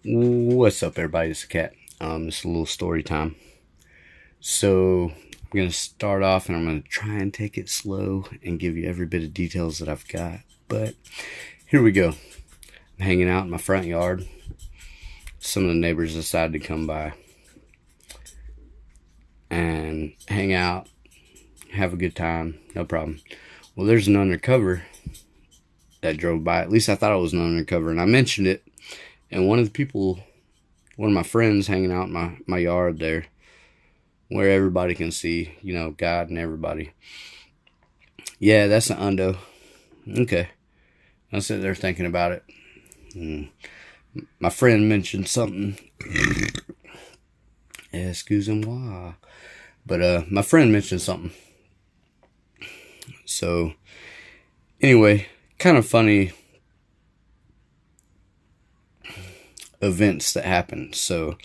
What's up, everybody? It's the cat. It's a little story time. So I'm gonna start off, and I'm gonna try and take it slow and give you every bit of details that I've got. But here we go. I'm hanging out in my front yard. Some of the neighbors decided to come by and hang out, have a good time, no problem. Well, there's an undercover that drove by. At least I thought it was an undercover, and I mentioned it. And one of my friends hanging out in my yard there, where everybody can see, God and everybody. Yeah, that's an undo. Okay. I sit there thinking about it. And my friend mentioned something. Excusez-moi. But my friend mentioned something. So, anyway, kind of funny events that happened. So,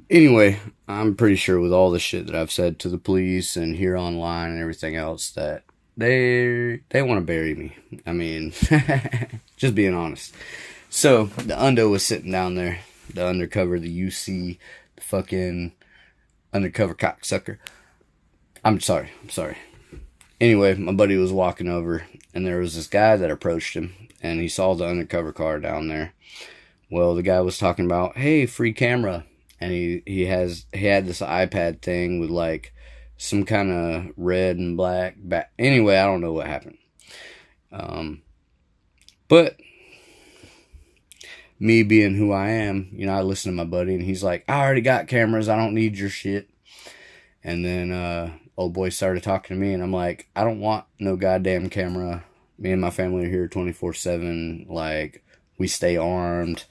anyway, I'm pretty sure with all the shit that I've said to the police and here online and everything else that they want to bury me. I mean, just being honest. So the undo was sitting down there, the undercover, the UC, the fucking undercover cocksucker. I'm sorry. Anyway, my buddy was walking over, and there was this guy that approached him, and he saw the undercover car down there. Well, the guy was talking about, hey, free camera. And he had this iPad thing with like some kind of red and black back. Anyway, I don't know what happened. But me being who I am, I listen to my buddy, and he's like, I already got cameras. I don't need your shit. And then old boy started talking to me, and I'm like, I don't want no goddamn camera. Me and my family are here 24/7. Like, we stay armed.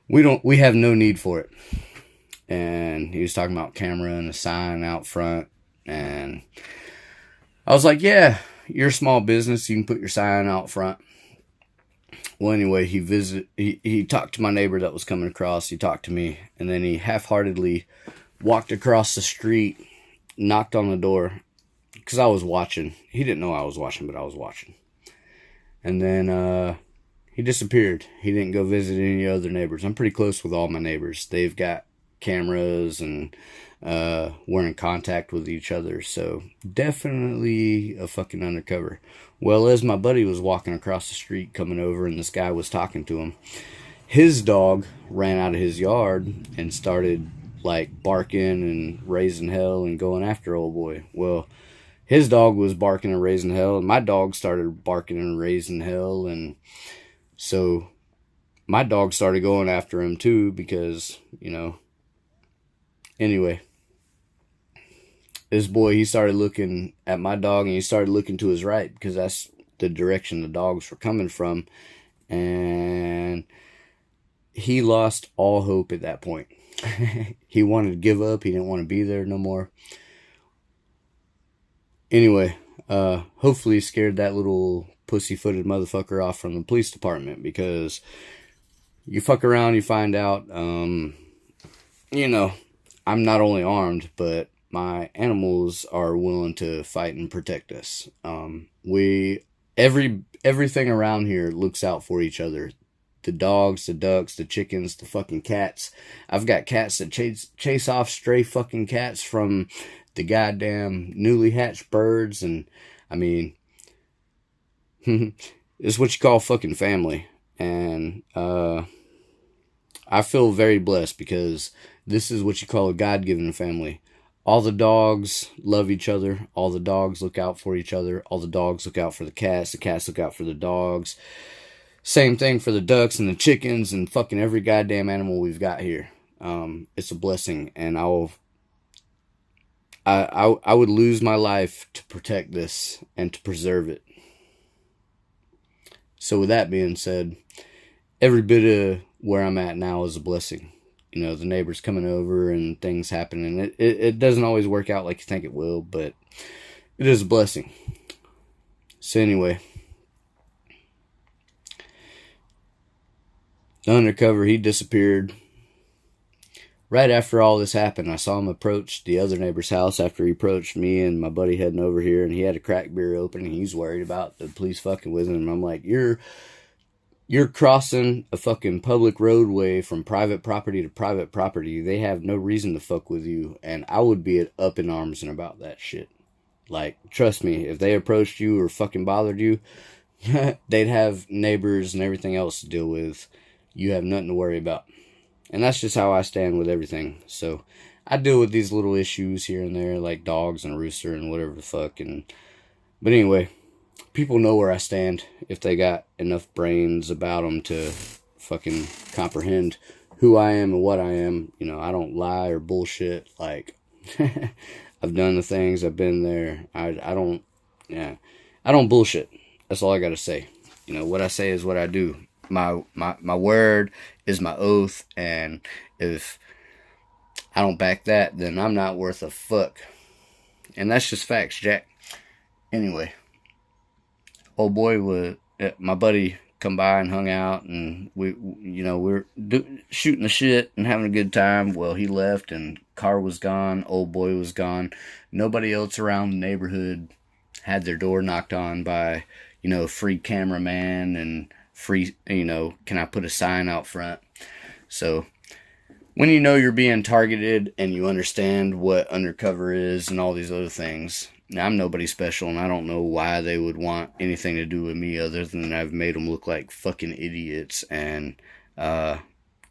We have no need for it. And he was talking about camera and a sign out front, and I was like, yeah, you're a small business, you can put your sign out front. Well, anyway, he talked to my neighbor that was coming across. He talked to me, and then he half-heartedly walked across the street, knocked on the door, because I was watching. He didn't know I was watching, but I was watching. And then he disappeared. He didn't go visit any other neighbors. I'm pretty close with all my neighbors. They've got cameras, and we're in contact with each other. So definitely a fucking undercover. Well, as my buddy was walking across the street coming over, and this guy was talking to him, his dog ran out of his yard and started like barking and raising hell and going after old boy. Well, his dog was barking and raising hell, and my dog started barking and raising hell, and so my dog started going after him too, because anyway, this boy, he started looking at my dog, and he started looking to his right, because that's the direction the dogs were coming from. And he lost all hope at that point. He wanted to give up. He didn't want to be there no more. Anyway, hopefully scared that little pussy-footed motherfucker off from the police department, because you fuck around, you find out, I'm not only armed, but my animals are willing to fight and protect us. Everything around here looks out for each other. The dogs, the ducks, the chickens, the fucking cats. I've got cats that chase off stray fucking cats from the goddamn newly hatched birds, and I mean, it's what you call fucking family. And I feel very blessed, because this is what you call a God-given family. All the dogs love each other. All the dogs look out for each other. All the dogs look out for the cats. The cats look out for the dogs. Same thing for the ducks and the chickens and fucking every goddamn animal we've got here. It's a blessing, and I would lose my life to protect this and to preserve it. So with that being said, every bit of where I'm at now is a blessing. The neighbors coming over and things happening. It doesn't always work out like you think it will, but it is a blessing. So anyway, the undercover, he disappeared. Right after all this happened, I saw him approach the other neighbor's house after he approached me and my buddy heading over here, and he had a crack beer open, and he's worried about the police fucking with him. And I'm like, you're You're crossing a fucking public roadway from private property to private property. They have no reason to fuck with you. And I would be up in arms and about that shit. Like, trust me, if they approached you or fucking bothered you, they'd have neighbors and everything else to deal with. You have nothing to worry about. And that's just how I stand with everything. So I deal with these little issues here and there, like dogs and a rooster and whatever the fuck. But anyway, people know where I stand if they got enough brains about them to fucking comprehend who I am and what I am. You know, I don't lie or bullshit. Like, I've done the things, I've been there. I don't bullshit. That's all I gotta say. You know, what I say is what I do. My word is my oath, and if I don't back that, then I'm not worth a fuck. And that's just facts, Jack. Anyway, old boy my buddy come by and hung out, and we're shooting the shit and having a good time. Well, he left, and car was gone, old boy was gone. Nobody else around the neighborhood had their door knocked on by, free cameraman and free, can I put a sign out front? So when you know you're being targeted and you understand what undercover is and all these other things, I'm nobody special, and I don't know why they would want anything to do with me other than I've made them look like fucking idiots. And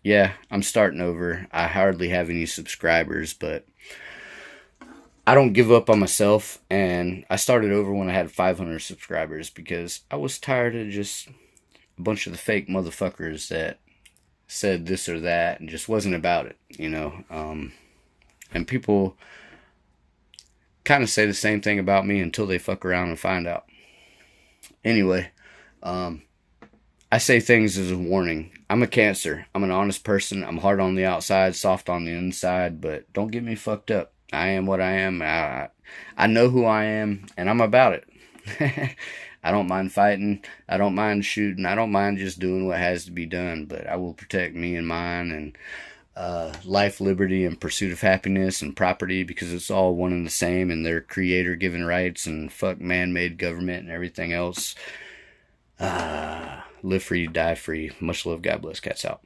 yeah, I'm starting over. I hardly have any subscribers, but I don't give up on myself, and I started over when I had 500 subscribers because I was tired of just a bunch of the fake motherfuckers that said this or that and just wasn't about it, and people kind of say the same thing about me until they fuck around and find out. Anyway, I say things as a warning. I'm a Cancer. I'm an honest person. I'm hard on the outside, soft on the inside, but don't get me fucked up. I am what I am. I know who I am, and I'm about it. I don't mind fighting. I don't mind shooting. I don't mind just doing what has to be done, but I will protect me and mine and life, liberty, and pursuit of happiness and property, because it's all one and the same, and they're creator given rights, and fuck man-made government and everything else. Live free, die free. Much love. God bless. Cats out.